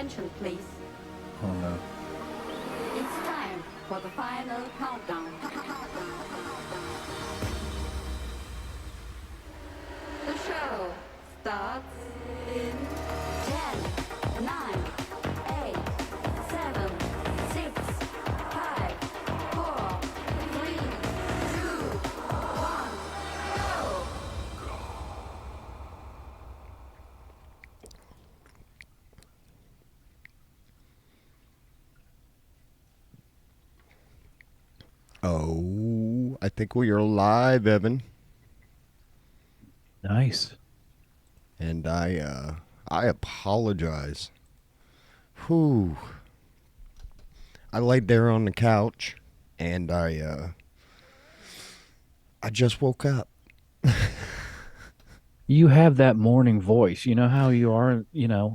attention, please. Oh no. It's time for the final countdown. The show starts in 10, 9, 8, 7, 6, 5, 4, 3, 2, 1, go! Oh, I think we are live, Evan. Nice. And I apologize. Whew. I laid there on the couch and I just woke up. You have that morning voice. You know how you are,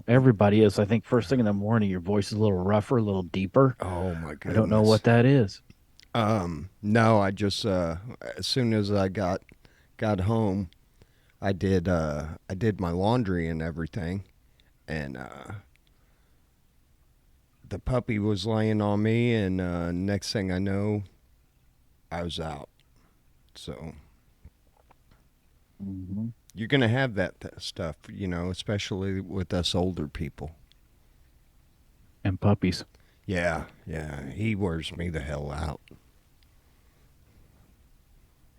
everybody is. I think first thing in the morning, your voice is a little rougher, a little deeper. Oh my I don't know goodness. what that is. No, I just as soon as I got home, I did my laundry and everything, and the puppy was laying on me, and next thing I know, I was out. So Mm-hmm. you're gonna have that stuff, especially with us older people. And puppies. Yeah, he wears me the hell out.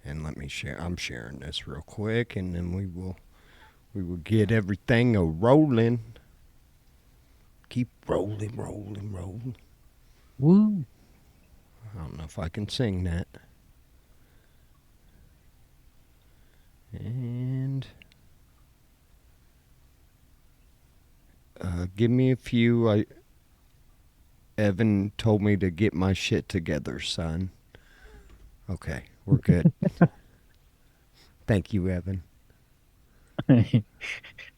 And let me share. I'm sharing this real quick, and then we will get everything a rolling. Keep rolling. Woo. I don't know if I can sing that. And give me a few. Evan told me to get my shit together, son. Okay, we're good. Thank you, Evan.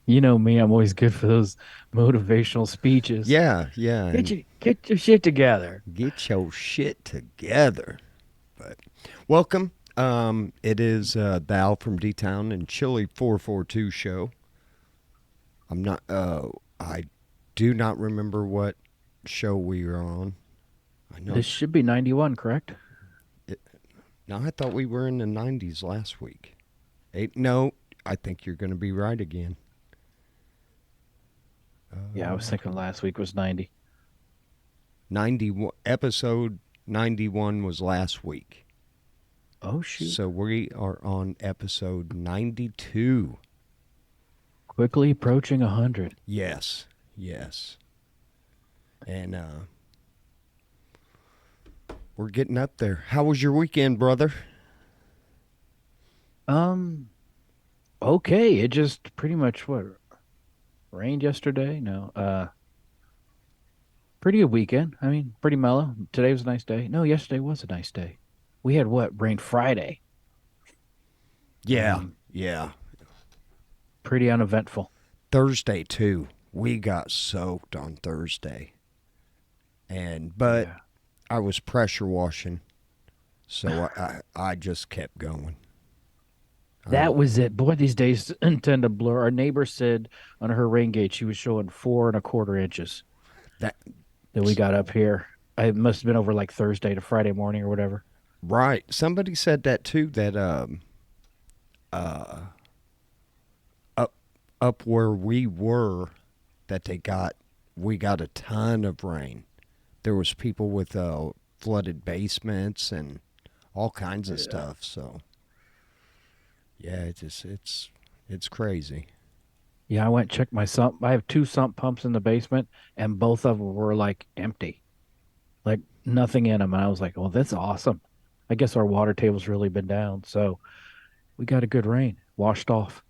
You know me, I'm always good for those motivational speeches. Yeah. Get your shit together. Get your shit together. But welcome. It is the AlfromDtown&Chili442 Show. I'm not. I do not remember what show we are on. I know. This should be 91, correct? No, I thought we were in the 90s last week. No, I think you're going to be right again. Yeah, I was thinking last week was 90. 91 episode 91 was last week. Oh, shoot. So we are on episode 92. Quickly approaching 100. Yes. And we're getting up there. How was your weekend, brother? Okay. It just pretty much rained yesterday? No. Pretty good weekend. I mean, pretty mellow. Today was a nice day. No, yesterday was a nice day. We had rain Friday. Yeah. Pretty uneventful. Thursday too. We got soaked on Thursday. But Yeah. I was pressure washing. So I just kept going. That was it. Boy, these days tend to blur. Our neighbor said on her rain gauge she was showing 4.25 inches That we got up here. It must have been over like Thursday to Friday morning or whatever. right. Somebody said that too, that up where we were, that we got a ton of rain. There was people with flooded basements and all kinds of stuff. So yeah, it's crazy. Yeah, I went and checked my sump. I have two sump pumps in the basement, and both of them were like empty, like nothing in them. And I was like, "Oh, that's awesome." I guess our water table's really been down, so we got a good rain, washed off.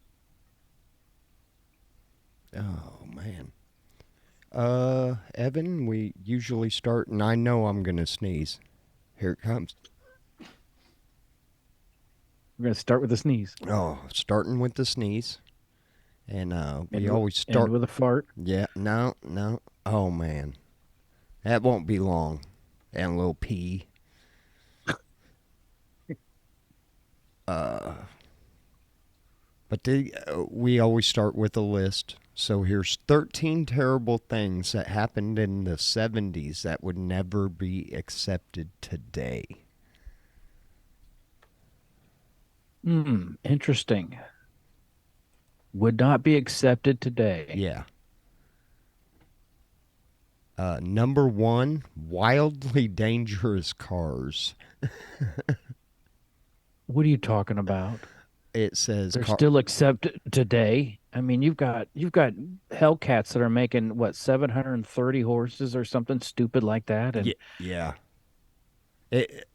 Oh man. Evan, we usually start, and I know I'm gonna sneeze. Here it comes. We're gonna start with a sneeze. Oh, starting with the sneeze. And we End always start with a fart. Yeah, no. Oh man. That won't be long. And a little pee. But we always start with a list. So here's 13 terrible things that happened in the 70s that would never be accepted today. Interesting. Would not be accepted today. Yeah. Number one, wildly dangerous cars. What are you talking about? It says They're still accepted today. I mean, you've got Hellcats that are making what 730 horses or something stupid like that, and Yeah.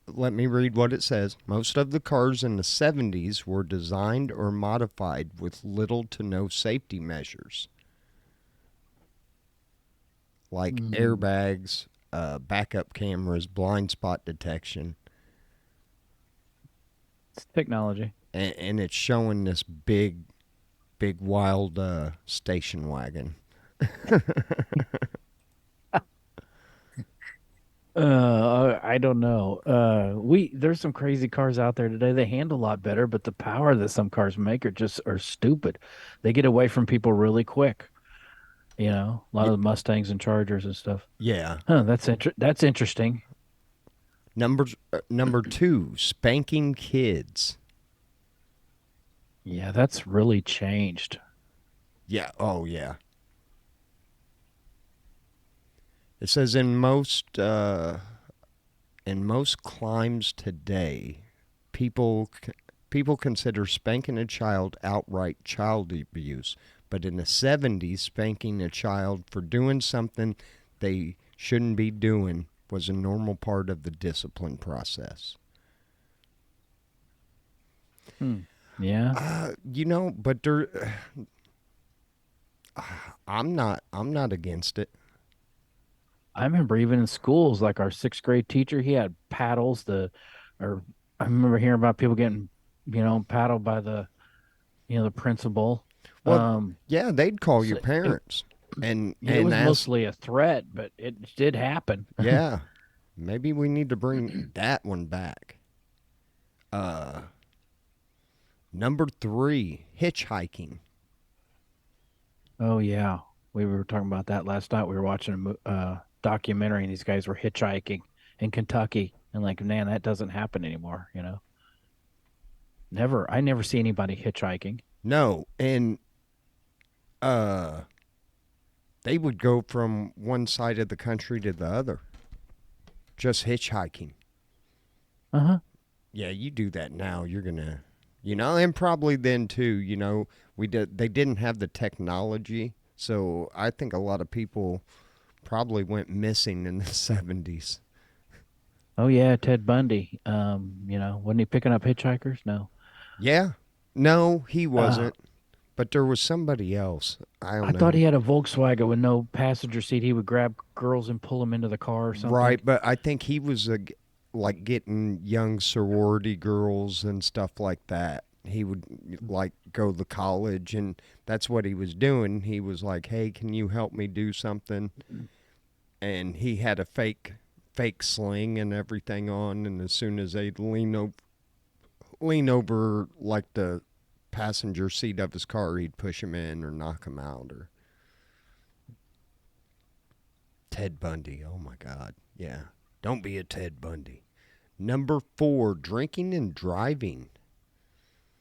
Let me read what it says. Most of the cars in the 70s were designed or modified with little to no safety measures, like airbags, backup cameras, blind spot detection. it's technology. And it's showing this big, wild station wagon. I don't know. There's some crazy cars out there today. They handle a lot better, but the power that some cars make are stupid. They get away from people really quick. You know, a lot of the Mustangs and Chargers and stuff. Yeah. Huh, that's interesting. Number two, spanking kids. Yeah, that's really changed. Yeah. Oh, yeah. It says in most climes today, people consider spanking a child outright child abuse, but in the 70s, spanking a child for doing something they shouldn't be doing was a normal part of the discipline process. Yeah. But I'm not against it. I remember even in schools, like our sixth grade teacher, he had paddles. Or I remember hearing about people getting, paddled by the principal. Well, Um, yeah, they'd call your so parents, and it was ask. mostly a threat, but it did happen. Yeah, maybe we need to bring that one back. Number three, hitchhiking. Oh yeah, we were talking about that last night. We were watching a documentary, and these guys were hitchhiking in Kentucky, and like, man, that doesn't happen anymore. I never see anybody hitchhiking. No, and they would go from one side of the country to the other, just hitchhiking. Uh-huh. Yeah, you do that now, you're gonna, and probably then too. They didn't have the technology, so I think a lot of people probably went missing in the 70s. Oh yeah, Ted Bundy. Wasn't he picking up hitchhikers? No. Yeah, no, he wasn't. But there was somebody else. I don't I know. thought he had a Volkswagen with no passenger seat. He would grab girls and pull them into the car or something. Right, but I think he was like getting young sorority girls and stuff like that. He would like go to college, and that's what he was doing. He was like, "Hey, can you help me do something?" And he had a fake sling and everything on. And as soon as they'd lean over like the passenger seat of his car, he'd push him in or knock him out. Or Ted Bundy, oh my God, yeah, don't be a Ted Bundy. Number four, drinking and driving.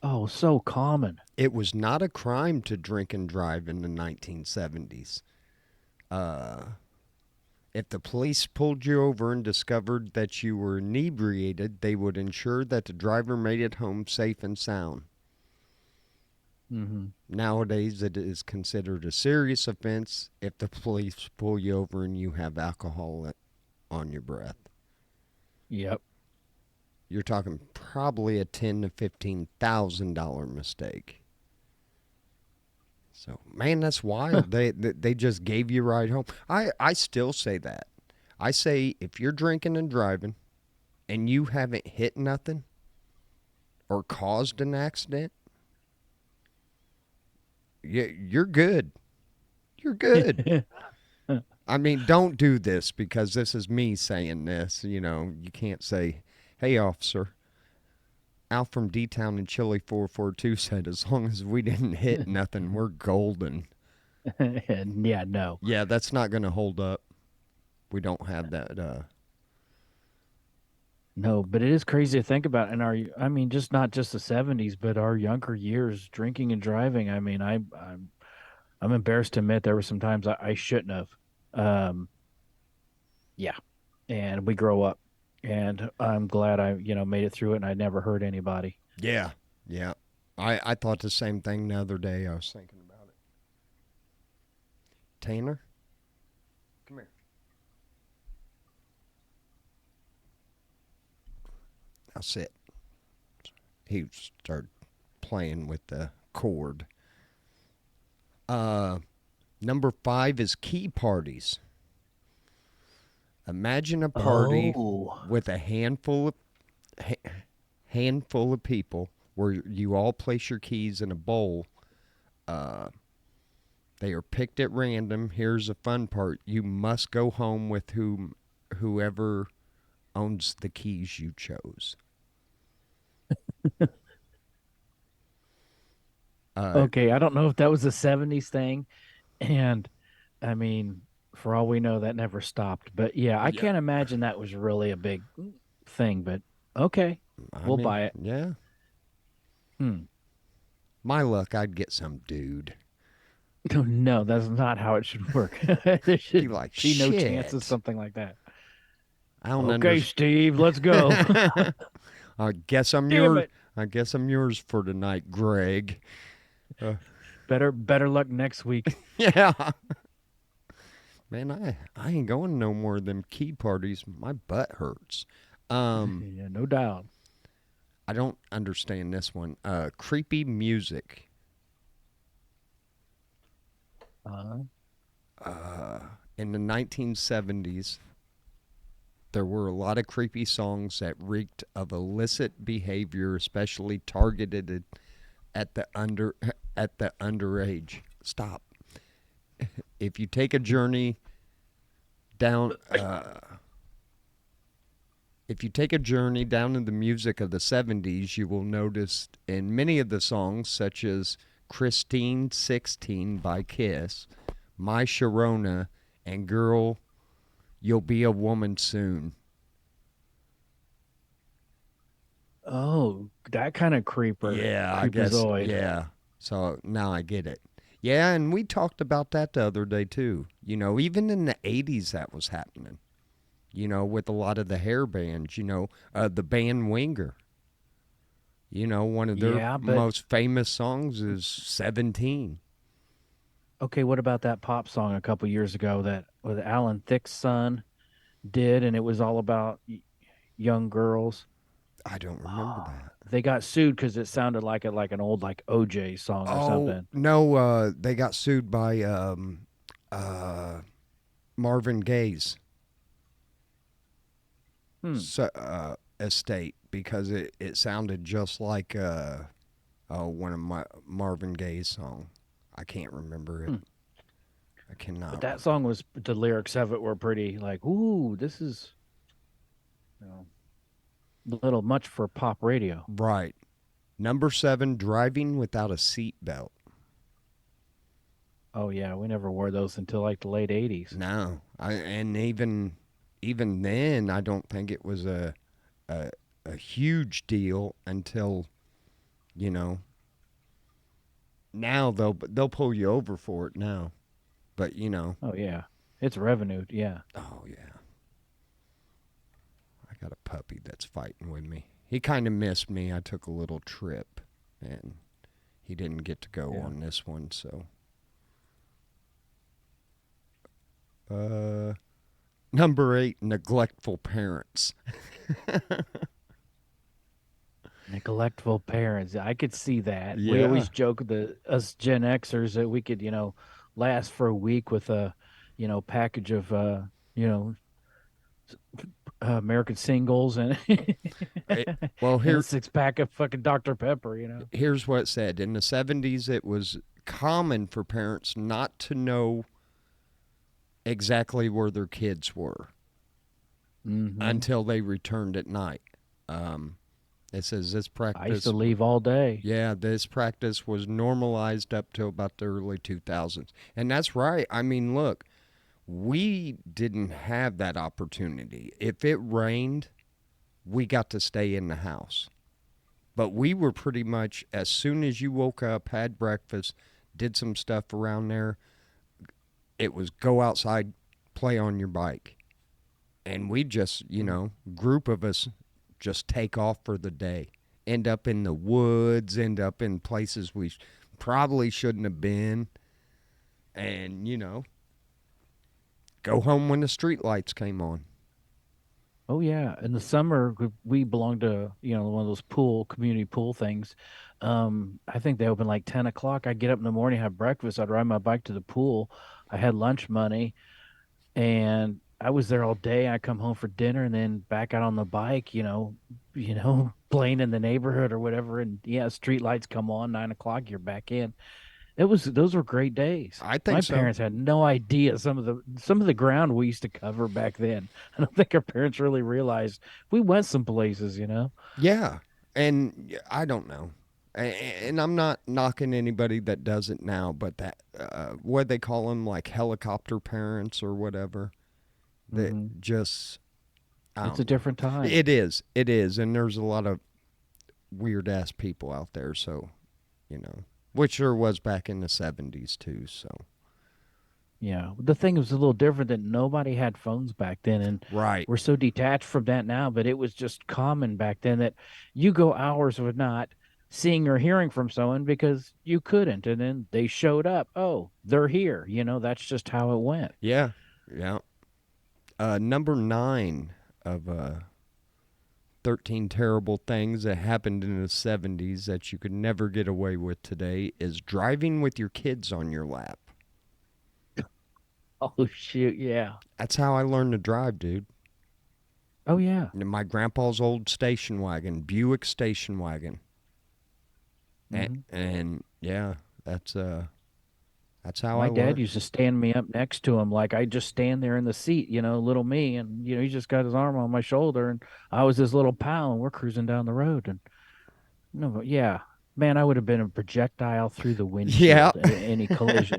Oh, so common. It was not a crime to drink and drive in the 1970s. If the police pulled you over and discovered that you were inebriated, they would ensure that the driver made it home safe and sound. Mm-hmm. Nowadays, it is considered a serious offense if the police pull you over and you have alcohol on your breath. Yep. You're talking probably a $10,000 to $15,000 mistake. So, man, that's wild. They just gave you a ride home. I still say that. I say if you're drinking and driving and you haven't hit nothing or caused an accident, you're good. You're good. I mean, don't do this because this is me saying this. You can't say, "Hey, officer, AlfromDtown&Chili442 said as long as we didn't hit nothing, we're golden." And yeah, no. Yeah, that's not going to hold up. We don't have that. No, but it is crazy to think about in I mean, just not just the 70s, but our younger years, drinking and driving. I mean, I'm embarrassed to admit there were some times I shouldn't have. Um, yeah, and we grow up, and I'm glad made it through it, and I never hurt anybody. Yeah, yeah. I thought the same thing the other day. I was thinking about it. Tanner, come here. Now sit. He started playing with the cord. Number 5 is key parties. Imagine a party Oh, with a handful of people where you all place your keys in a bowl. Uh, they are picked at random. Here's the fun part: you must go home with whoever owns the keys you chose. Uh, okay. I don't know if that was a 70s thing, and I mean, for all we know, that never stopped. But yeah, I yeah, can't imagine that was really a big thing. But okay, I we'll mean, buy it. yeah. Hmm. My luck, I'd get some dude. No, that's not how it should work. There Be should like, be no chance of shit. something like that. I don't Okay, understand. Steve, let's go. I guess I'm Damn yours. it. I guess I'm yours for tonight, Greg. Uh, Better luck next week. yeah, man, I ain't going no more of them key parties. My butt hurts. Yeah, no doubt. I don't understand this one. Creepy music. Uh, In the 1970s, there were a lot of creepy songs that reeked of illicit behavior, especially targeted at the underage. Stop. If you take a journey down if you take a journey down in the music of the 70s, you will notice in many of the songs, such as Christine 16 by Kiss, My Sharona, and Girl, You'll Be a Woman Soon. oh, that kind of Yeah, I guess. creepazoid. Yeah. So now I get it. Yeah, and we talked about that the other day too. Even in the 80s that was happening. With a lot of the hair bands, the band Winger. One of their Yeah, but most famous songs is 17. okay, what about that pop song a couple years ago that with Alan Thicke's son did, and it was all about young girls. I don't remember that. They got sued because it sounded like an old like OJ song or Oh, something. no, they got sued by uh, Marvin Gaye's Hmm. estate because it sounded just like one of Marvin Gaye's song. I can't remember it. Hmm. I But cannot. that song was the lyrics of it were pretty like, ooh, this is you know a little much for pop radio. Right. Number 7, driving without a seat belt. Oh yeah, we never wore those until like the late '80s. No, and even then, I don't think it was a a huge deal until you know now they'll pull you over for it now. But Oh yeah, it's revenue. Yeah. oh yeah, I got a puppy that's fighting with me. He kind of missed me. I took a little trip, and he didn't get to go Yeah. on this one. So, uh, number 8, neglectful parents. Neglectful parents. I could see that. We Yeah. always joke the us Gen Xers that we could, last for a week with a, package of you know, American singles and It, well, and a here 6 pack of fucking Dr. Pepper. here's what it said. In the 70s, it was common for parents not to know exactly where their kids were Mm-hmm. until they returned at night. Um, It says this I used to practice. leave all day. Yeah, this practice was normalized up to about the early 2000s. And that's right. I mean, look, we didn't have that opportunity. If it rained, we got to stay in the house. But we were pretty much, as soon as you woke up, had breakfast, did some stuff around there, it was go outside, play on your bike. And we just, group of us just take off for the day. End up in the woods, end up in places we probably shouldn't have been. And, go home when the street lights came on. Oh yeah, in the summer we belonged to one of those community pool things. I think they open like 10 o'clock. I'd get up in the morning, have breakfast. I'd ride my bike to the pool. I had lunch money, and I was there all day. I come home for dinner and then back out on the bike. Playing in the neighborhood or whatever. And yeah, street lights come on 9 o'clock. You're back in. Those were great days. I My think so. parents had no idea some of the ground we used to cover back then. I don't think our parents really realized we went some places. Yeah. And I don't know. And I'm not knocking anybody that does it now, but that, what they call them, like helicopter parents or whatever, Hmm. that just, I It's don't a know. different time. It is. It is. And there's a lot of weird ass people out there. So, which there was back in the 70s too. So, Yeah. The thing was a little different that nobody had phones back then, and right. we're so detached from that now, but it was just common back then that you go hours with not seeing or hearing from someone because you couldn't, and then they showed up. Oh, they're here. That's just how it went. Yeah. Yeah. Number 9 of 13 terrible things that happened in the 70s that you could never get away with today is driving with your kids on your lap. Oh shoot, yeah. That's how I learned to drive, dude. Oh yeah. My grandpa's old station wagon, Buick station wagon. Hmm. And yeah, that's how I My dad learned. used to stand me up next to him, like I just stand there in the seat, little me, and he just got his arm on my shoulder, and I was his little pal, and we're cruising down the road, and no, but yeah, man, I would have been a projectile through the Yeah. windshield at any collision,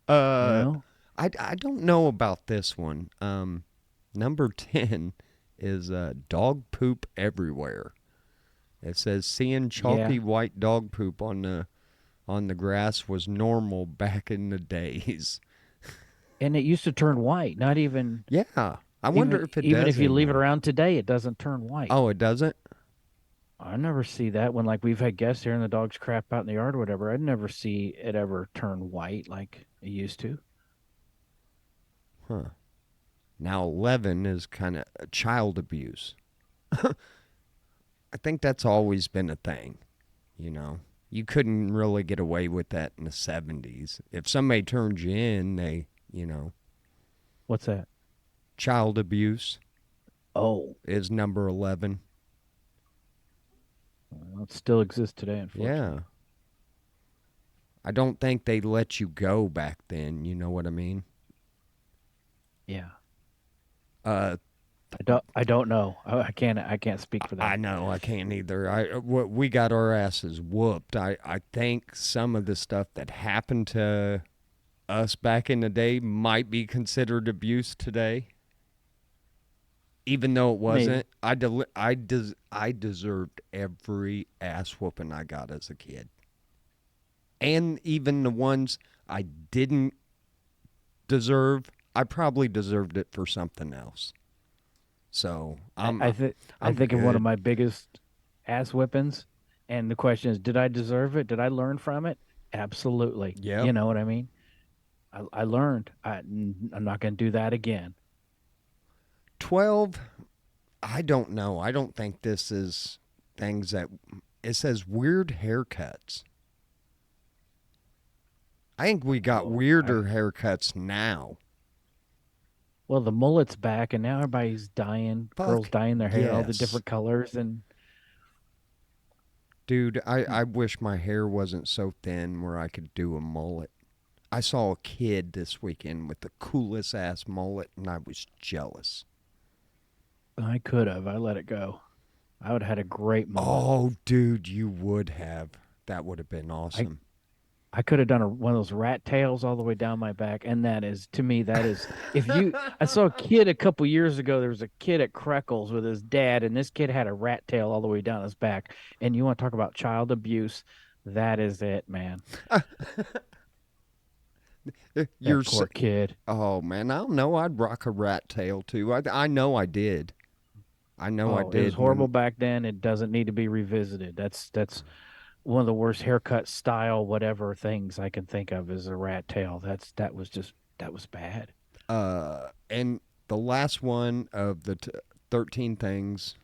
you uh know? I don't know about this one. Number 10 is dog poop everywhere. It says seeing Yeah, chalky white dog poop on the grass was normal back in the days. and it used to turn white. Not even Yeah. I wonder even if it even does if you leave it anymore. around today, it doesn't turn white. Oh, it doesn't? I never see that when like we've had guests here and the dogs crap out in the yard or whatever. I'd never see it ever turn white like it used to. Huh. Now 11 is kind of child abuse. I think that's always been a thing, you know. You couldn't really get away with that in the 70s. If somebody turned you in, What's that? child abuse Oh, is number 11. well, it still exists today, unfortunately. Yeah. I don't think they let you go back then, you know what I mean? Yeah. Uh I don't know. I can't speak for I that. know I can't either. We got our asses whooped. I think some of the stuff that happened to us back in the day might be considered abuse today, even though it Maybe. wasn't. I deserved every ass whooping I got as a kid, and even the ones I didn't deserve. I probably deserved it for something else. So I I'm think of one of good. my biggest ass whippings, and the question is, did I deserve it? Did I learn from it? Absolutely. Yep. You know what I mean? I learned. I'm not going to do that again. 12. I don't know. I don't think this is things that it says weird haircuts. I think we got Oh, weirder haircuts now. well, the mullet's back, and now everybody's dyeing, girls Fuck dyeing their hair all the yes. different colors, and Dude, I wish my hair wasn't so thin where I could do a mullet. I saw a kid this weekend with the coolest ass mullet and I was jealous. I could have. I let it go. I would have had a great moment. Oh, dude, you would have. That would have been I awesome. I could have done one of those rat tails all the way down my back, and that is to me that is if you. I saw a kid a couple years ago. There was a kid at Kreckles with his dad, and this kid had a rat tail all the way down his back. And you want to talk about child abuse? That is it, man. You're That poor kid. Oh man, I don't know. I'd rock a rat tail too. I know I did. I know I Oh, it was did horrible when. back then. It doesn't need to be revisited. That's one of the worst haircut style whatever things I can think of is a rat tail. That was bad. And the last one of the 13 things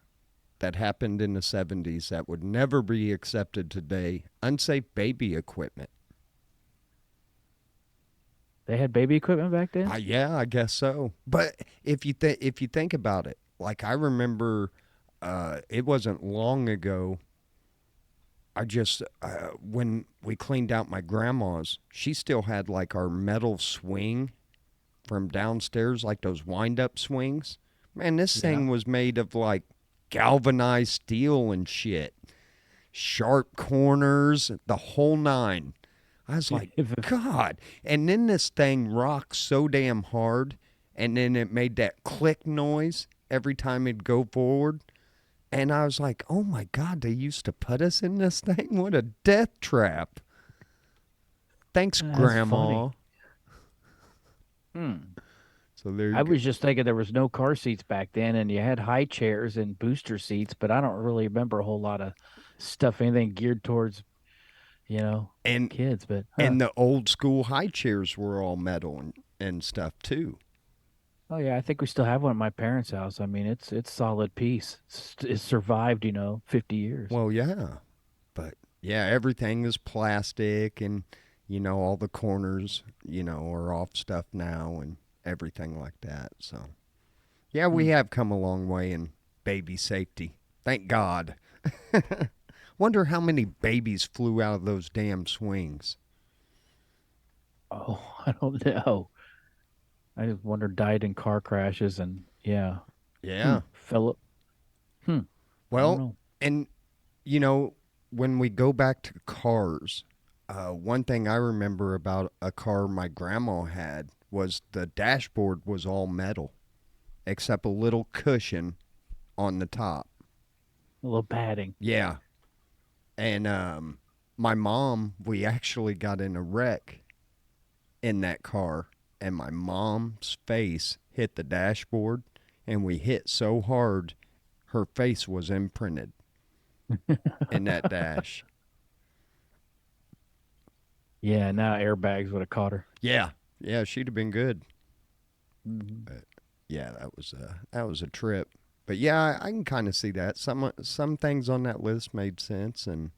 that happened in the 70s that would never be accepted today: unsafe baby equipment. They had baby equipment back then? Yeah, I guess so. But if you think about it, like I remember, it wasn't long ago. I just when we cleaned out my grandma's, she still had like our metal swing from downstairs, like those wind-up swings. Man, this Yeah. thing was made of like galvanized steel and shit, sharp corners, the whole nine. I was like, If God. And then this thing rocked so damn hard, and then it made that click noise every time it'd go forward. And I was like, oh my God, they used to put us in this thing? What a death trap. Thanks, That's Grandma. funny. Hmm. So there you I go. was just thinking there was no car seats back then, and you had high chairs and booster seats, but I don't really remember a whole lot of stuff, anything geared towards, you know, And kids. But and the old school high chairs were all metal and stuff too. oh yeah, I think we still have one at my parents' house. I mean, it's solid piece. It's survived, 50 years. Well, yeah. But yeah, everything is plastic, and all the corners, are off stuff now and everything like that. So yeah, we Hmm. have come a long way in baby safety. Thank God. Wonder how many babies flew out of those damn swings. Oh, I don't know. I just wonder died in car crashes and yeah. Yeah. Philip. I don't Well, know. and you know, when we go back to cars, one thing I remember about a car my grandma had was the dashboard was all metal, except a little cushion on the top. A little padding. Yeah. And my mom, we actually got in a wreck in that car, and my mom's face hit the dashboard, and we hit so hard, her face was imprinted in that dash. Yeah, now airbags would have caught her. Yeah. Yeah, she'd have been good. Mhm. But yeah, that was a trip. But yeah, I can kind of see that. Some things on that list made sense, and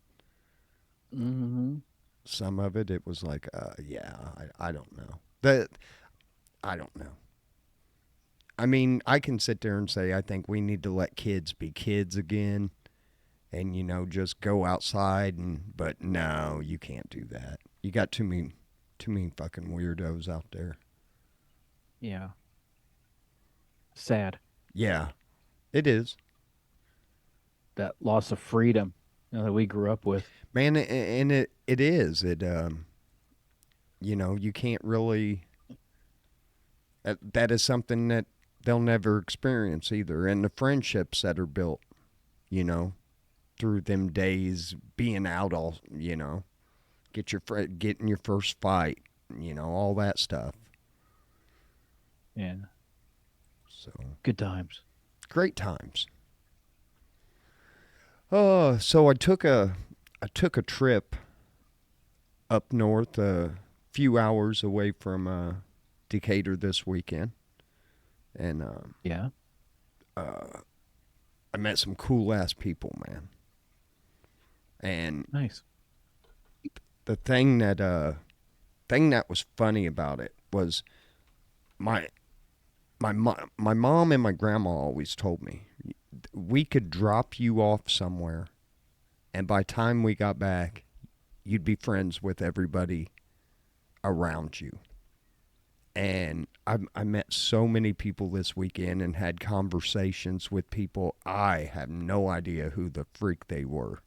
Mhm. some of it was like, yeah, I don't know. That I don't know. I mean, I can sit there and say I think we need to let kids be kids again, and just go outside, but no, you can't do that. You got too many fucking weirdos out there. Yeah. Sad. Yeah, it is. That loss of freedom, that we grew up with. Man, and it is. You can't really. That is something that they'll never experience either. And the friendships that are built, you know, through them days being out all, getting your first fight, all that stuff. Yeah. So Good times. great times. Oh, so I took a trip up north, a few hours away from Decatur this weekend, and Yeah. I met some cool ass people, man. And Nice. the thing that was funny about it was my my mom and my grandma always told me we could drop you off somewhere, and by time we got back, you'd be friends with everybody around you. And I met so many people this weekend and had conversations with people. I have no idea who the freak they were.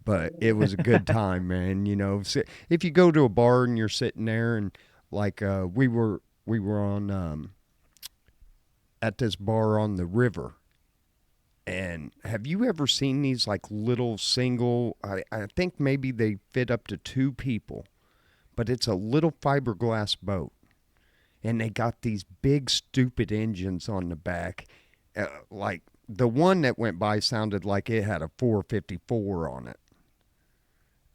But it was a good time, man. You know, if you go to a bar and you're sitting there and like we were on at this bar on the river. And have you ever seen these like little single, I think maybe they fit up to two people, but it's a little fiberglass boat. And they got these big, stupid engines on the back. Like the one that went by sounded like it had a 454 on it.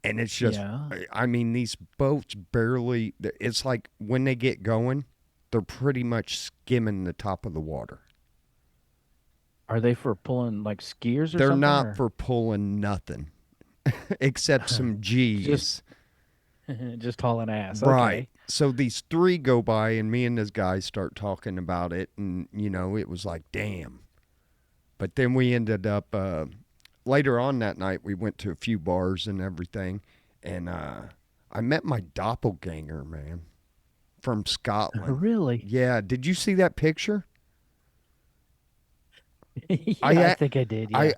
And it's just, Yeah. I mean, these boats barely, it's like when they get going, they're pretty much skimming the top of the water. Are they for pulling like skiers or They're something? not Or for pulling nothing except some just G's. just hauling ass? Right. Okay. So these three go by, and me and this guy start talking about it, and, you know, it was like, damn. But then we ended up, later on that night, we went to a few bars and everything, and I met my doppelganger, man, from Scotland. Really? Yeah. Did you see that picture? Yeah, I, I a- think I did. Yeah.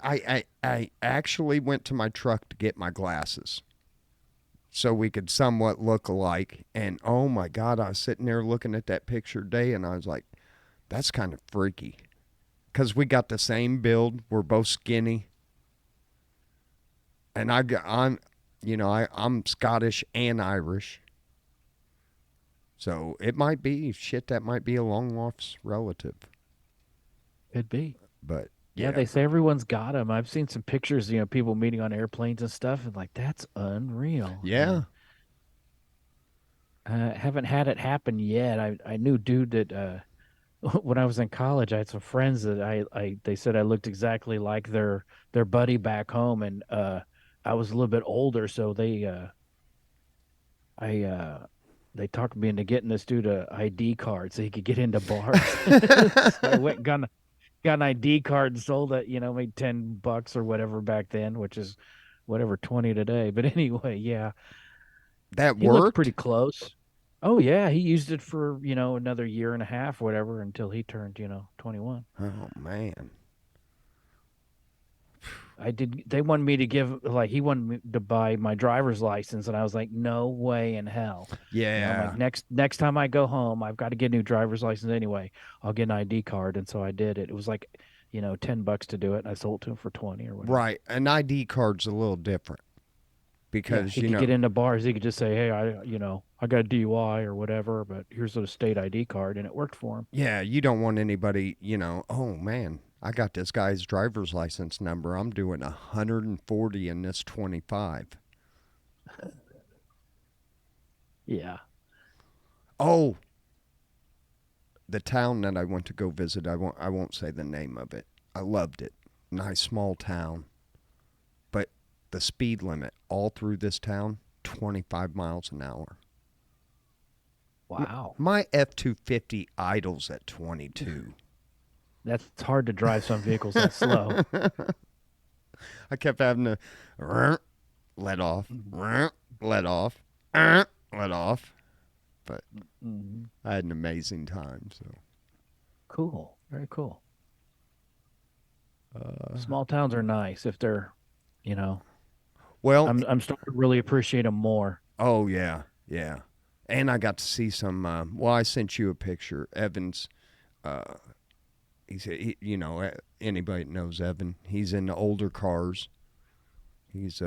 I actually went to my truck to get my glasses so we could somewhat look alike. And oh my God, I was sitting there looking at that picture today, and I was like, that's kind of freaky. Because we got the same build. We're both skinny. And I'm Scottish and Irish. So it might be, shit, that might be a long lost relative. Could be. But Yeah, yeah. they say everyone's got them. I've seen some pictures, people meeting on airplanes and stuff, and like that's unreal. Yeah. And haven't had it happen yet. I knew dude that when I was in college, I had some friends that I they said I looked exactly like their buddy back home, and I was a little bit older, so I they talked me into getting this dude a ID card so he could get into bars. So I went and got an ID card and sold it, made $10 or whatever back then, which is whatever 20 today. But anyway, yeah, That he looked pretty worked? close. Oh yeah, he used it for, another year and a half, whatever, until he turned, 21. Oh, man. They wanted me to he wanted me to buy my driver's license, and I was like, no way in hell. I'm like, Yeah. next time I go home, I've got to get a new driver's license anyway. I'll get an ID card. And so I did it. It was like, $10 to do it. And I sold it to him for 20 or whatever. Right. An ID card's a little different Yeah, because, he could get into bars. He could just say, "Hey, I got a DUI or whatever, but here's a state ID card," and it worked for him. yeah, you don't want anybody, oh man, I got this guy's driver's license number. I'm doing 140 in this 25. Yeah. Oh, the town that I went to go visit, I won't say the name of it. I loved it. Nice small town. But the speed limit all through this town, 25 miles an hour. Wow. My F-250 idles at 22. That's hard to drive some vehicles that slow. I kept having to let off, let off, let off. But Mhm. I had an amazing time. So Cool. Very cool. Small towns are nice if they're, you know, well, I'm starting to really appreciate them more. oh yeah, yeah. And I got to see some. Well, I sent you a picture. Evan's. Anybody that knows Evan, he's in the older cars. He's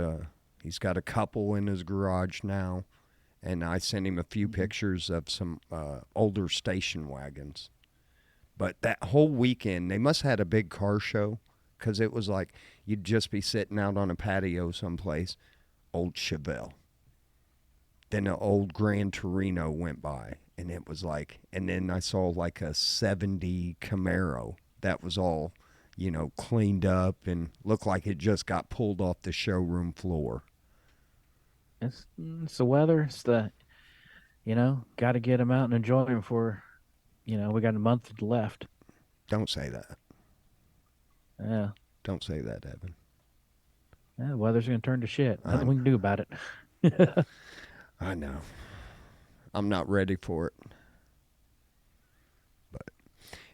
got a couple in his garage now, and I sent him a few pictures of some older station wagons. But that whole weekend, they must have had a big car show, because it was like you'd just be sitting out on a patio someplace. Old Chevelle. Then an old Gran Torino went by, and it was like, and then I saw like a 70 Camaro that was all, cleaned up and looked like it just got pulled off the showroom floor. It's the weather. It's got to get them out and enjoy them for, we got a month left. Don't say that. Yeah. Don't say that, Evan. Yeah, the weather's going to turn to shit. I Nothing we can do about it. I know. I'm not ready for it.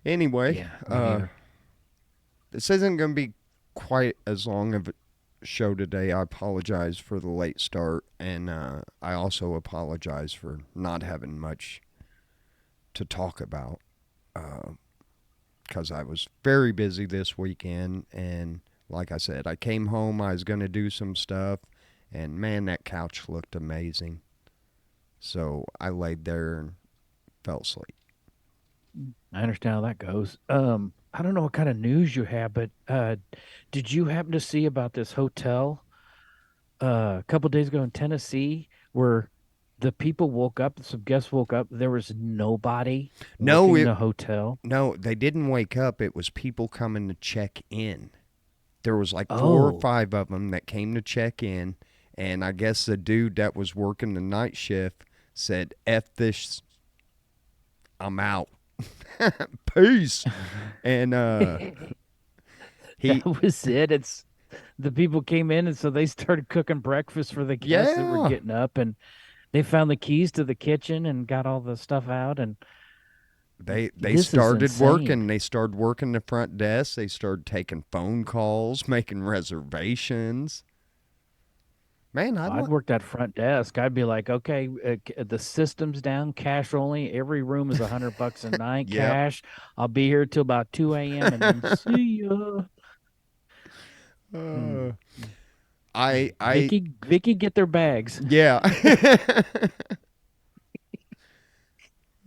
Anyway, Yeah, me neither. this isn't going to be quite as long of a show today. I apologize for the late start, and I also apologize for not having much to talk about because I was very busy this weekend. And like I said, I came home, I was going to do some stuff, and man, that couch looked amazing. So I laid there and fell asleep. I understand how that goes. I don't know what kind of news you have, but did you happen to see about this hotel a couple days ago in Tennessee where the people woke up, some guests woke up, there was nobody No, working the hotel? no, they didn't wake up. It was people coming to check in. There was like 4 or 5 of them that came to check in, and I guess the dude that was working the night shift said, "F this, I'm out, peace." And he, That was it. It's the people came in and so they started cooking breakfast for the guests that were yeah, getting up and they found the keys to the kitchen and got all the stuff out and they this is started insane. working. They started working the front desk. They started taking phone calls, making reservations. Man, I I'd don't. work that front desk. I'd be like, okay, the system's down, cash only. Every room is $100 a night, Yep. cash. I'll be here till about 2 a.m. and then see ya. Uh, Mm. I Vicky, get their bags. yeah.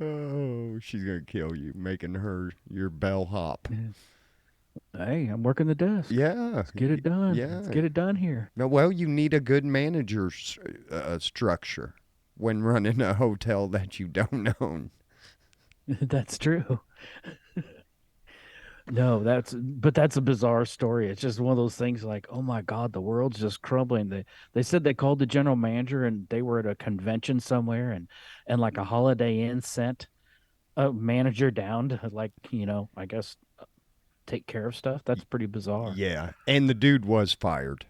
Oh, she's gonna kill you, making her your bellhop. Hey, I'm working the desk. Yeah, Let's get it done. Let's yeah. get it done here. No, well, you need a good manager structure when running a hotel that you don't own. That's true. No, that's a bizarre story. It's just one of those things like, oh my God, the world's just crumbling. They said they called the general manager and they were at a convention somewhere and like a Holiday Inn sent a manager down to like, I guess take care of stuff. That's pretty bizarre. Yeah, and the dude was fired.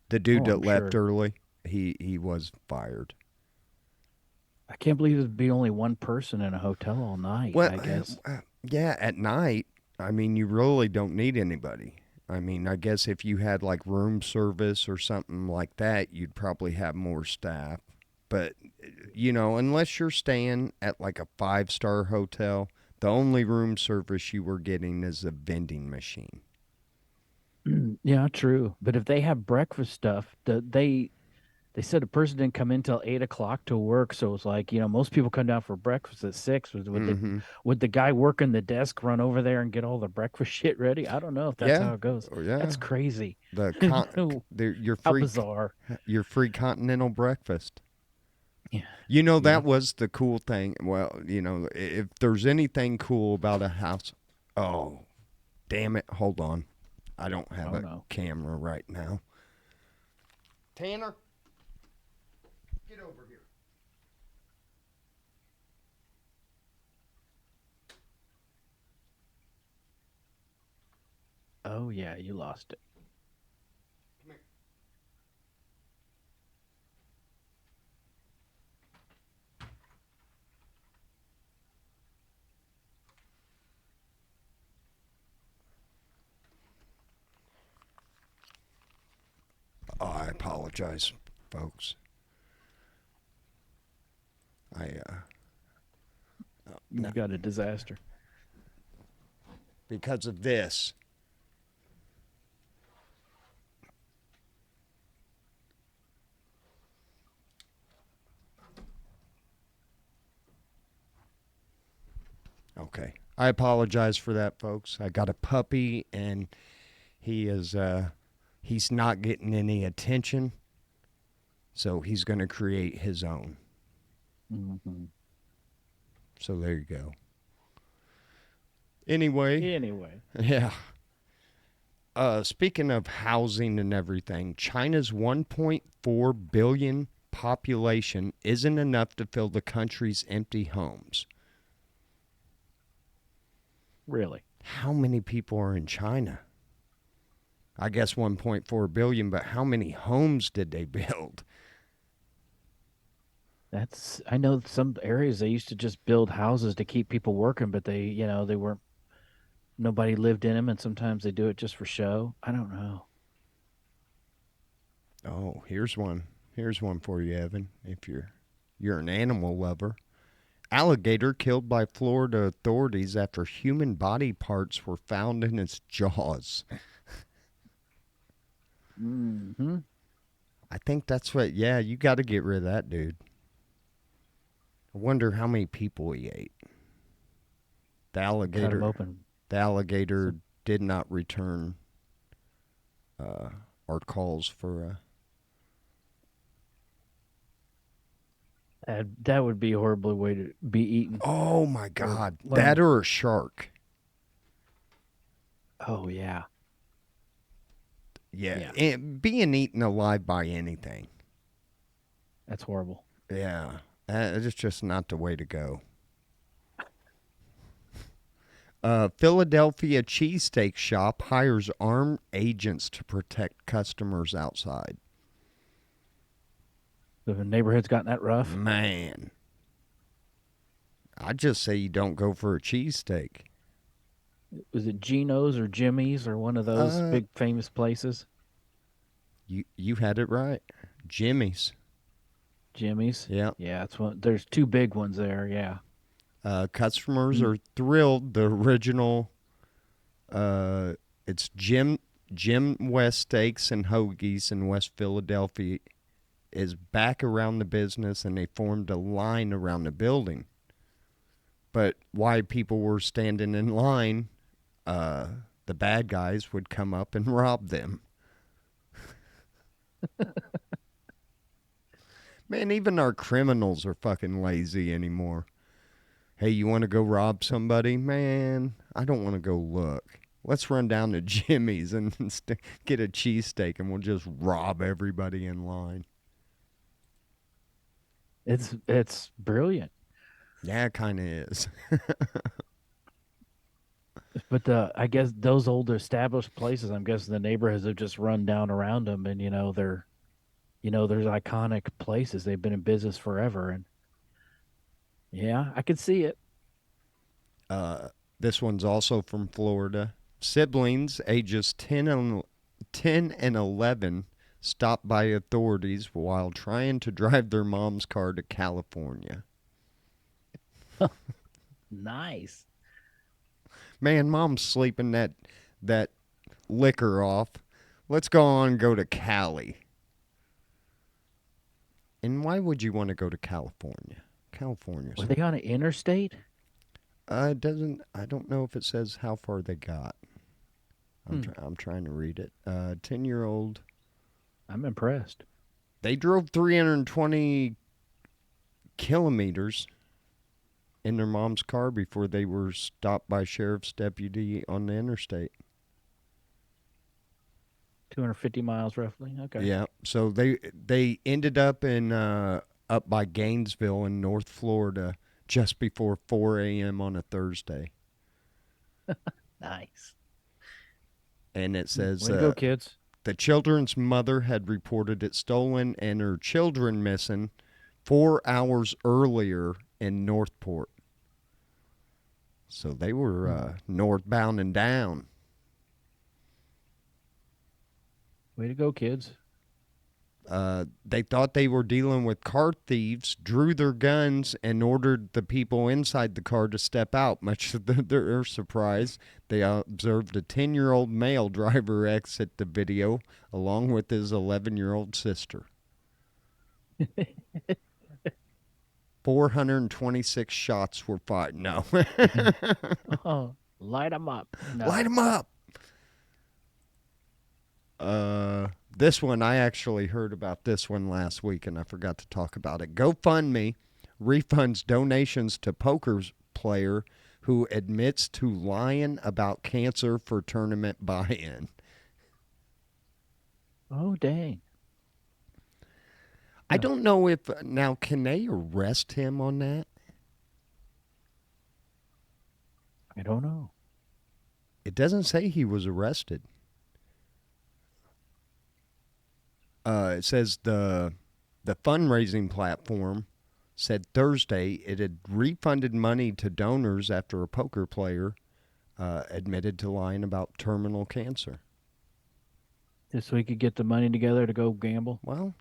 The dude Oh, that I'm left sure. early, he was fired. I can't believe there'd be only one person in a hotel all night, Well, I guess. yeah, at night, I mean, you really don't need anybody. I mean, I guess if you had like room service or something like that, you'd probably have more staff. But, unless you're staying at like a 5-star hotel, the only room service you were getting is a vending machine. Yeah, true. But if they have breakfast stuff, they said a person didn't come in till 8 o'clock to work, so it's like most people come down for breakfast at 6. Mm-hmm. Would the guy working the desk run over there and get all the breakfast shit ready? I don't know if that's Yeah. how it goes. Oh, yeah. That's crazy. The con- No, your how free bizarre. your free continental breakfast. Yeah, That yeah. was the cool thing. Well, if there's anything cool about a house, oh, damn it. Hold on. I don't have Oh a no. camera right now. Tanner, get over here. Oh yeah, you lost it. Come here. Oh, I apologize, folks. I You no, got a disaster. because of this. Okay. I apologize for that, folks. I got a puppy and he's not getting any attention, so he's going to create his own. Hmm. So there you go. Anyway, Anyway, yeah. Speaking of housing and everything, China's 1.4 billion population isn't enough to fill the country's empty homes. really, How many people are in China? I guess 1.4 billion, but how many homes did they build? I know some areas they used to just build houses to keep people working, but they weren't, nobody lived in them, and sometimes they do it just for show. I don't know. Oh, here's one. Here's one for you, Evan. If you're an animal lover. Alligator killed by Florida authorities after human body parts were found in its jaws. Hmm. I think that's what. Yeah, you got to get rid of that dude. I wonder how many people he ate. The Cut them alligator. open. The alligator did not return our calls for. That would be a horrible way to be eaten. Oh my Or, God! well, That or a shark. oh yeah. Yeah, Yeah. and being eaten alive by anything. That's horrible. Yeah, it's just not the way to go. Philadelphia cheesesteak shop hires armed agents to protect customers outside. The neighborhood's gotten that rough. Man, I'd just say you don't go for a cheesesteak. Was it Geno's or Jimmy's or one of those Uh, big famous places? You had it right. Jimmy's. Jimmy's. Yeah. Yeah, it's one. There's two big ones there. Yeah. Customers Mm. are thrilled. The original, it's Jim West Steaks and Hoagies in West Philadelphia, is back around the business, and they formed a line around the building. But why people were standing in line, the bad guys would come up and rob them. Man, even our criminals are fucking lazy anymore. Hey, you want to go rob somebody? Man, I don't want to go look. Let's run down to Jimmy's and get a cheesesteak, and we'll just rob everybody in line. It's brilliant. Yeah, it kind of is. But I guess those old established places, I'm guessing the neighborhoods have just run down around them, and there's iconic places. They've been in business forever, and yeah, I could see it. This one's also from Florida. Siblings ages 10 and 11 stopped by authorities while trying to drive their mom's car to California. Nice. Man, mom's sleeping that liquor off. Let's go on and go to Cali. And why would you want to go to California? California's. Were they on an interstate? It doesn't. I don't know if it says how far they got. Hmm. I'm trying to read it. 10-year-old. I'm impressed. They drove 320 kilometers in their mom's car before they were stopped by sheriff's deputy on the interstate. 250 miles roughly. Okay. Yeah. So they ended up in up by Gainesville in North Florida just before 4 a.m. on a Thursday. Nice. And it says Way to go, kids. the children's mother had reported it stolen and her children missing 4 hours earlier in Northport. So they were northbound and down. Way to go, kids. They thought they were dealing with car thieves, drew their guns, and ordered the people inside the car to step out. Much to their surprise, they observed a 10-year-old male driver exit the video along with his 11-year-old sister. 426 shots were fired. No. Oh, light them up. No. Light them up. This one, I actually heard about this one last week, and I forgot to talk about it. GoFundMe refunds donations to poker player who admits to lying about cancer for tournament buy-in. Oh, dang. I don't know if, now, can they arrest him on that? I don't know. It doesn't say he was arrested. It says the fundraising platform said Thursday it had refunded money to donors after a poker player admitted to lying about terminal cancer. Just so we could get the money together to go gamble. Well,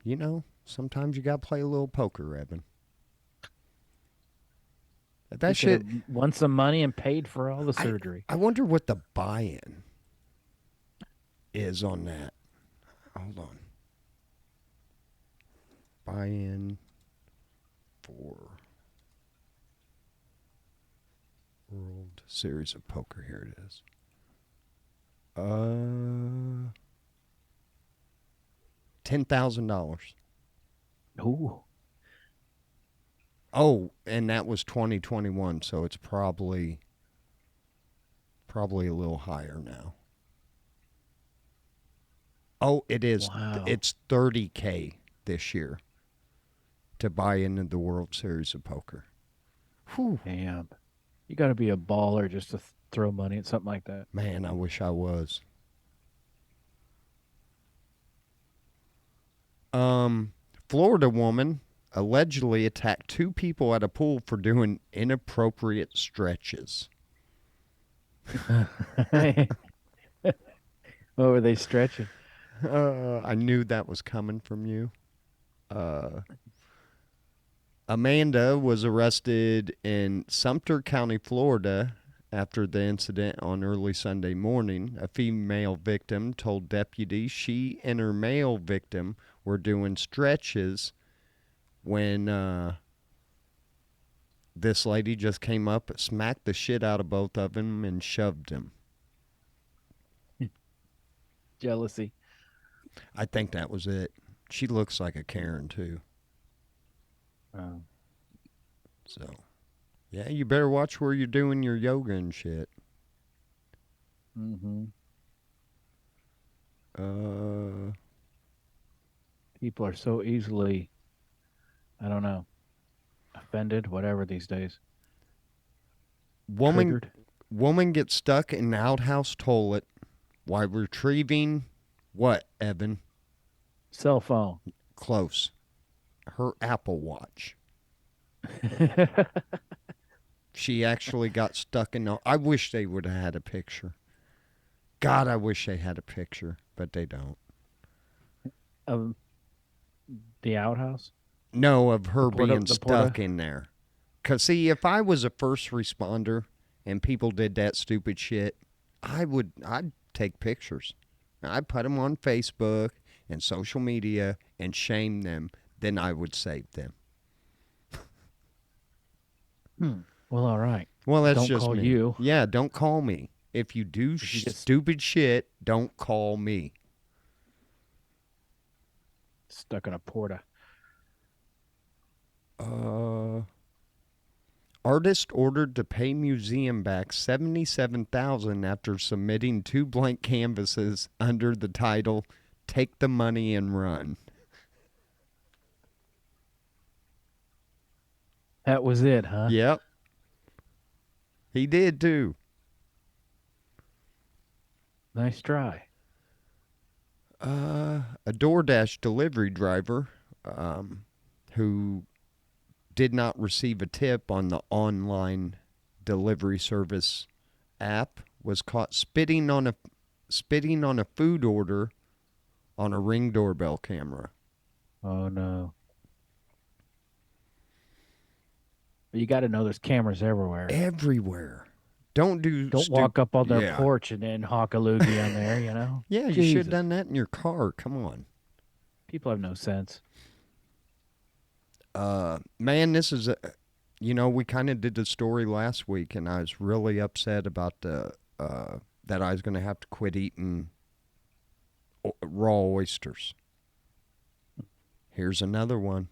sometimes you got to play a little poker, Evan. That He shit. could've won some money and paid for all the surgery. I wonder what the buy-in is on that. Hold on. Buy-in for World Series of Poker. Here it is. $10,000. Ooh. Oh, and that was 2021, so it's probably a little higher now. Oh, it is. Wow. It's $30K this year to buy into the World Series of Poker. Whew. Damn. You got to be a baller just to throw money at something like that. Man, I wish I was. Florida woman allegedly attacked 2 people at a pool for doing inappropriate stretches. What were they stretching? I knew that was coming from you. Amanda was arrested in Sumter County, Florida, after the incident on early Sunday morning. A female victim told deputies she and her male victim were doing stretches when this lady just came up, smacked the shit out of both of them, and shoved them. Jealousy. I think that was it. She looks like a Karen, too. Oh. So, yeah, you better watch where you're doing your yoga and shit. Mm-hmm. Uh, People are so easily, I don't know, offended, whatever these days. Triggered. woman gets stuck in an outhouse toilet while retrieving what, Evan? Cell phone. Close. Her Apple Watch. She actually got stuck in. I wish they would have had a picture. God, I wish they had a picture, but they don't. Of the outhouse? No, of her The porta- being the stuck porta? in there. Because, see, if I was a first responder and people did that stupid shit, I'd take pictures. I'd put them on Facebook and social media and shame them. Then I would save them. Well, all right. Well, that's Don't just call me. you. Yeah, don't call me. If you do you just- stupid shit, don't call me. Stuck in a porta. Artist ordered to pay museum back $77,000 after submitting 2 blank canvases under the title "Take the Money and Run." That was it, huh? Yep. He did too. Nice try. A DoorDash delivery driver who did not receive a tip on the online delivery service app was caught spitting on a food order on a Ring doorbell camera. Oh, no. You got to know there's cameras everywhere. Everywhere. Don't walk up on their Yeah. porch and then hawk a loogie on there, you know? Yeah, you should Jesus. have done that in your car. Come on. People have no sense. Man, this is we kind of did the story last week, and I was really upset about that I was going to have to quit eating raw oysters. Here's another one.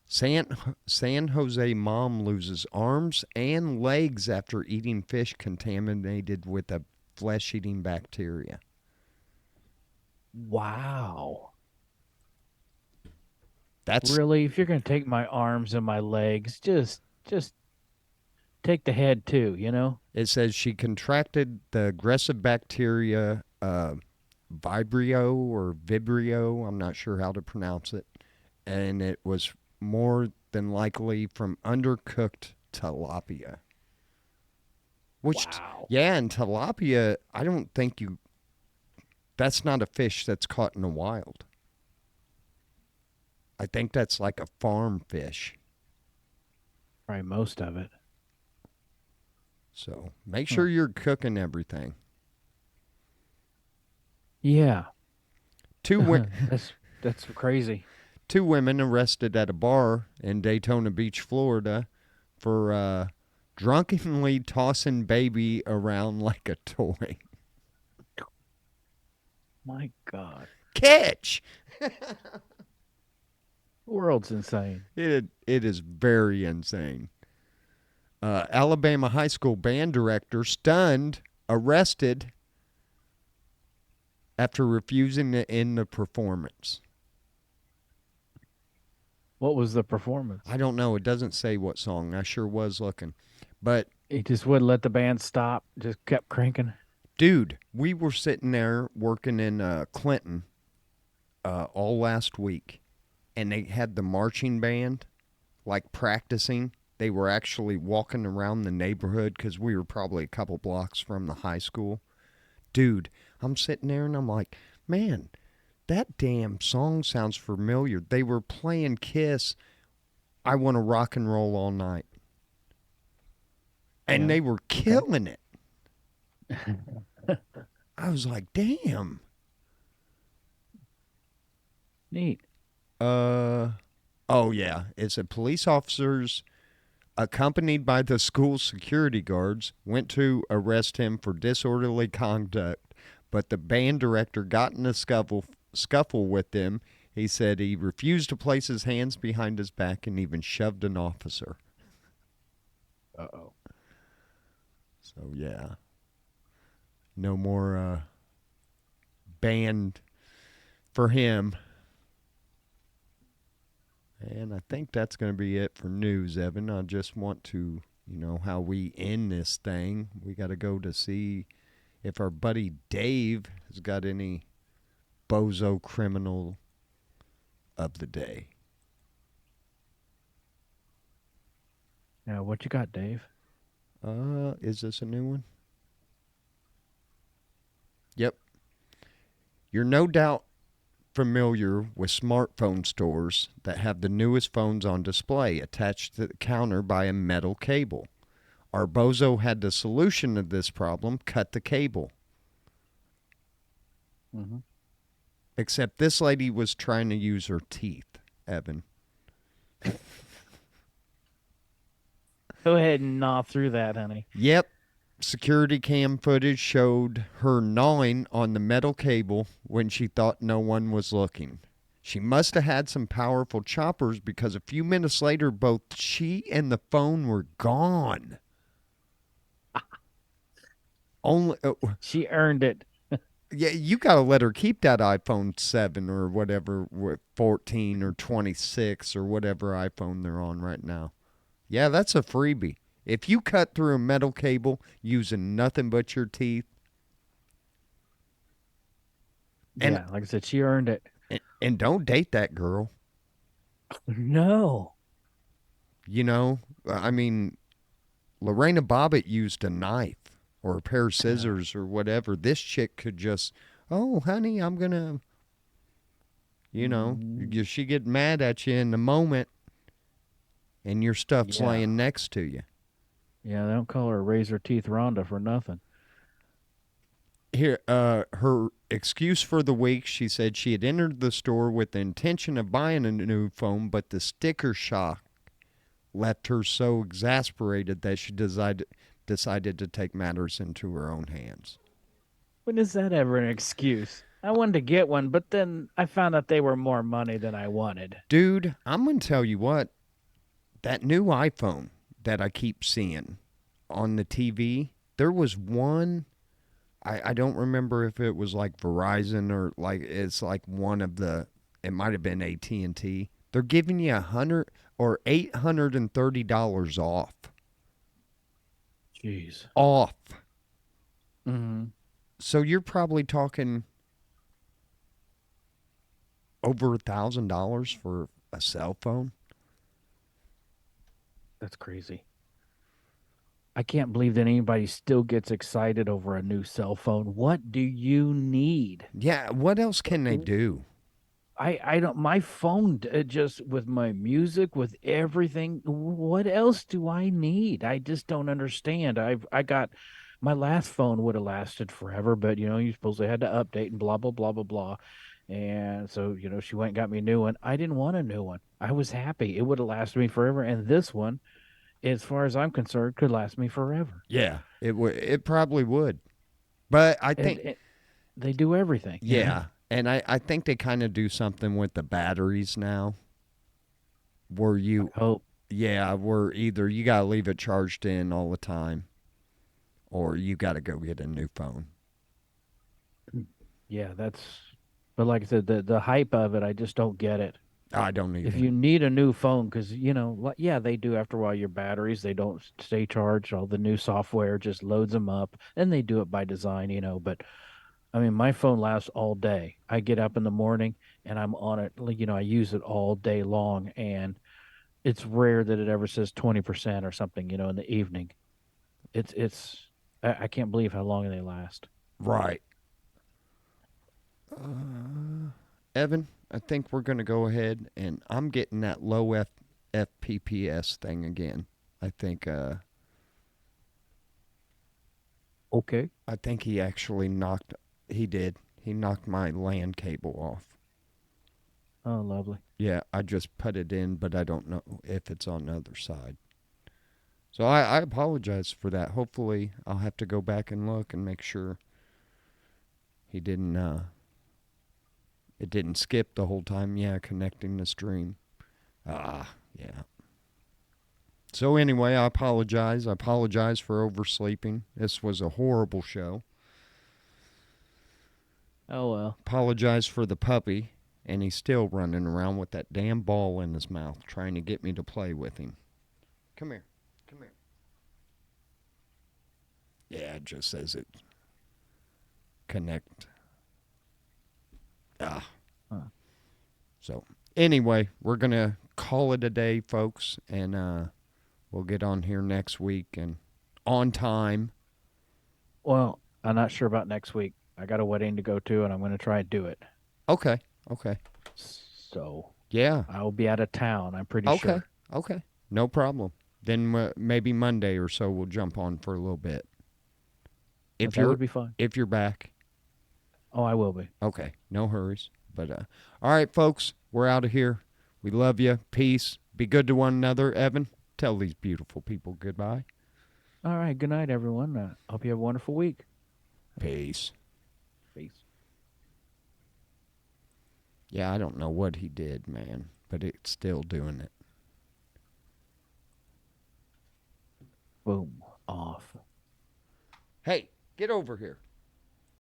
San Jose mom loses arms and legs after eating fish contaminated with a flesh-eating bacteria. Wow. That's Really? If you're going to take my arms and my legs, just take the head too, you know? It says she contracted the aggressive bacteria Vibrio or Vibrio. I'm not sure how to pronounce it. And it was more than likely from undercooked tilapia. Which, Wow. yeah, and tilapia, I don't think that's not a fish that's caught in the wild. I think that's like a farm fish. Probably most of it. So make Huh. sure you're cooking everything. Yeah. Two, wi- That's crazy. two women arrested at a bar in Daytona Beach, Florida for drunkenly tossing baby around like a toy. My God. Catch! The world's insane. It is very insane. Alabama high school band director stunned, arrested after refusing to end the performance. What was the performance? I don't know. It doesn't say what song. I sure was looking. But, He just wouldn't let the band stop. Just kept cranking. dude, we were sitting there working in Clinton all last week, and they had the marching band, like, practicing. They were actually walking around the neighborhood because we were probably a couple blocks from the high school. Dude, I'm sitting there and I'm like, man, that damn song sounds familiar. They were playing Kiss, I Want to Rock and Roll All Night. And Yeah. they were killing it. I was like, damn. Neat. Oh, yeah. It's a police officers accompanied by the school security guards went to arrest him for disorderly conduct, but the band director got in a scuffle with them. He said he refused to place his hands behind his back and even shoved an officer. Uh-oh. So, yeah. No more band for him. And I think that's going to be it for news, Evan. I just want to, how we end this thing. We got to go to see if our buddy Dave has got any bozo criminal of the day. Now, what you got, Dave? Is this a new one? Yep. You're no doubt familiar with smartphone stores that have the newest phones on display attached to the counter by a metal cable. Our bozo had the solution to this problem: cut the cable. Mm-hmm. Except this lady was trying to use her teeth, Evan. Go ahead and gnaw through that, honey. Yep. Security cam footage showed her gnawing on the metal cable when she thought no one was looking. She must have had some powerful choppers because a few minutes later, both she and the phone were gone. Only She earned it. yeah, you got to let her keep that iPhone 7 or whatever, 14 or 26 or whatever iPhone they're on right now. Yeah, that's a freebie. If you cut through a metal cable using nothing but your teeth. And, Yeah, like I said, she earned it. and don't date that girl. No. I mean, Lorena Bobbitt used a knife or a pair of scissors or whatever. This chick could just, oh, honey, I'm going to, she get mad at you in the moment and your stuff's laying next to you. Yeah, they don't call her Razor Teeth Rhonda for nothing. Here, her excuse for the week, she said she had entered the store with the intention of buying a new phone, but the sticker shock left her so exasperated that she decided to take matters into her own hands. When is that ever an excuse? I wanted to get one, but then I found out they were more money than I wanted. Dude, I'm going to tell you what, that new iPhone that I keep seeing on the TV, there was one, I don't remember if it was like Verizon or like it's like one of the, it might have been AT&T. They're giving you $100 or $830 off. Jeez. Off. Mm-hmm. So you're probably talking over $1,000 for a cell phone. That's crazy. I can't believe that anybody still gets excited over a new cell phone. What do you need? Yeah, what else can they do? I don't my phone just with my music with everything. What else do I need? I just don't understand. I got my last phone would have lasted forever, but you supposedly had to update and blah blah blah blah blah. And so, she went and got me a new one. I didn't want a new one. I was happy. It would have lasted me forever. And this one, as far as I'm concerned, could last me forever. Yeah, it probably would. But I think They do everything. yeah, and I think they kind of do something with the batteries now where you I hope. yeah, where either you got to leave it charged in all the time or you got to go get a new phone. Yeah, but like I said, the hype of it, I just don't get it. I don't If either. you need a new phone, because yeah, they do after a while. Your batteries they don't stay charged. All the new software just loads them up, and they do it by design. But I mean, my phone lasts all day. I get up in the morning and I'm on it. I use it all day long, and it's rare that it ever says 20% or something. In the evening, it's I can't believe how long they last. Right. Evan, I think we're going to go ahead and I'm getting that low FPPS thing again. I think Okay. I think he actually he did. He knocked my LAN cable off. Oh, lovely. Yeah, I just put it in, but I don't know if it's on the other side. So I apologize for that. Hopefully I'll have to go back and look and make sure he didn't it didn't skip the whole time, connecting the stream. Yeah. So anyway, I apologize. I apologize for oversleeping. This was a horrible show. Oh well. Apologize for the puppy, and he's still running around with that damn ball in his mouth trying to get me to play with him. Come here. Come here. Yeah, it just says it. Connect. Huh. So anyway, we're going to call it a day, folks, and we'll get on here next week and on time. Well, I'm not sure about next week. I got a wedding to go to, and I'm going to try and do it. Okay. So Yeah. I'll be out of town. I'm pretty Okay. sure. Okay. No problem. Then maybe Monday or so we'll jump on for a little bit. That would be fun. If you're back. Oh, I will be. Okay. No hurries. But all right, folks, we're out of here. We love you. Peace. Be good to one another. Evan, tell these beautiful people goodbye. All right. Good night, everyone. Hope you have a wonderful week. Peace. Peace. Yeah, I don't know what he did, man, but it's still doing it. Boom. Off. Hey, get over here.